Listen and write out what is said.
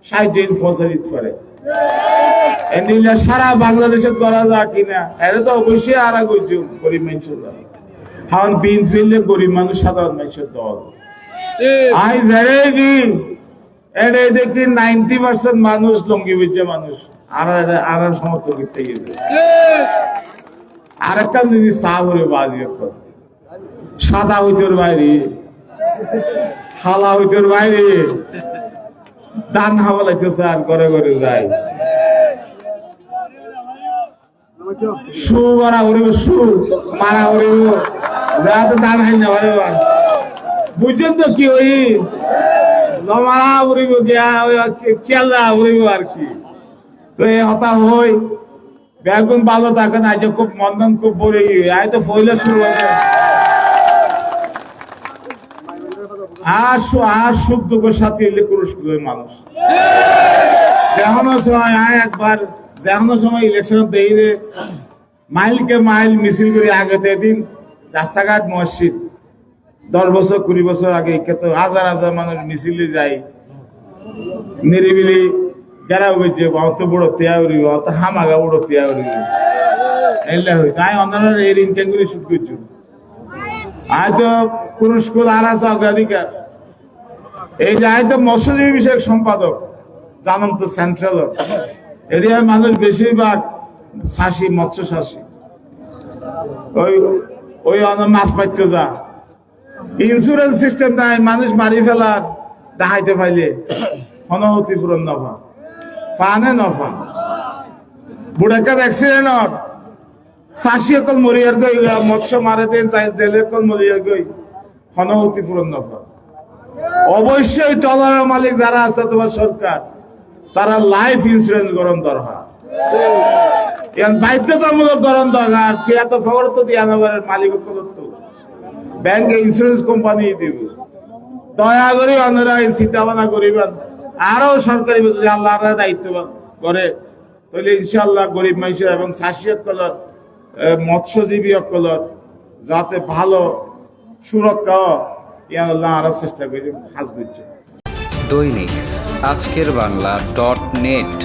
60 দিন ফসল দিতে পারে এন্ডিলা সারা বাংলাদেশে করা যা কিনা এরা তো অবশ্যই আর কইছো গরিব মানুষের দল হান বিন ফিললে গরিব মানুষ সাধারণ মানুষের দল আই জারে কি এডে দেখি 90% মানুষ লঙ্গি বুঝছে মানুষ আর সমর্থন করতে গেছে আরেকটা জিনিস সাবরে বাজি সাদা হইতোর বাইরে হালা হইতোর বাইরে দান হাওয়া লাগতেছে আর ঘরে ঘরে যায় শু মারা উড়িব শু মারা উড়িব যা তো দান হাই না বুঝছেন তো কি ওই মারা উড়িব গিয়া কেলা উড়িব আর কি তো এই হতা হই বেগুন ভালো থাকে না আজ খুব মন্দন খুব পড়ে আজ তো ফইলে শুরু হয়েছে আর সুখ দুঃখের সাথে এলে পুরস্কৃত মানুষ যেমন সময় একবার যেমন সময় ইলেকশন দেই মাইলকে মাইল মিছিল করে আগে দিন রাস্তাঘাট মসজিদ 10 বছর 20 বছর আগে তো হাজার হাজার মানুষ মিছিলে যায় নিরিবিলি গেরাও গেছে অত বড় তিয়া উড়িব অত হামাগা বড় তিয়া উড়িব এলে হই তাই অন্যান্য এই ইনকাম করে শুট করছো আজ তো পুরস্কার আর আছে অগ্রাধিকার এই যে আজ তো মৎস্যজীবী বিষয়ক সম্পাদক জানান তো সেন্ট্রাল এরিয়ায় মানুষ বেশিরভাগ চাষি মৎস্য চাষি ওই ওই মাছ পাইতে যা ইন্স্যুরেন্স সিস্টেম নাই মানুষ মারি ফেলার দেখাইতে পাইলে ক্ষতিপূরণ নফা ফানে নফা বুড়াকার অ্যাক্সিডেন্ট চাষি অকল মরিয়ার গই মৎস্য মারে দেন জেলে অকল মরিয়ার গই ক্ষতিপূরণ নফা অবশ্যই ট্রলারের মালিক যারা আছে তোমার সরকার তারা লাইফ ইন্স্যুরেন্স গ্রহণ দরকার বাধ্যতামূলক গ্রহণ দরকার কে এত ফখর তো দিয়া নগরের মালিক ব্যাংকে ইন্স্যুরেন্স কোম্পানি দিব দয়া করে অন্যরা চিন্তা ভাবনা করিবেন আরো সরকারি যদি আল্লাহর দায়িত্ব করে তাহলে ইনশাআল্লাহ গরিব মানুষের এবং চাষি অকলর মৎস্যজীবী অকলর যাতে ভালো সুরক্ষা আল্লাহ আরো চেষ্টা করি হাজ করছে। দৈনিক আজকের বাংলা .net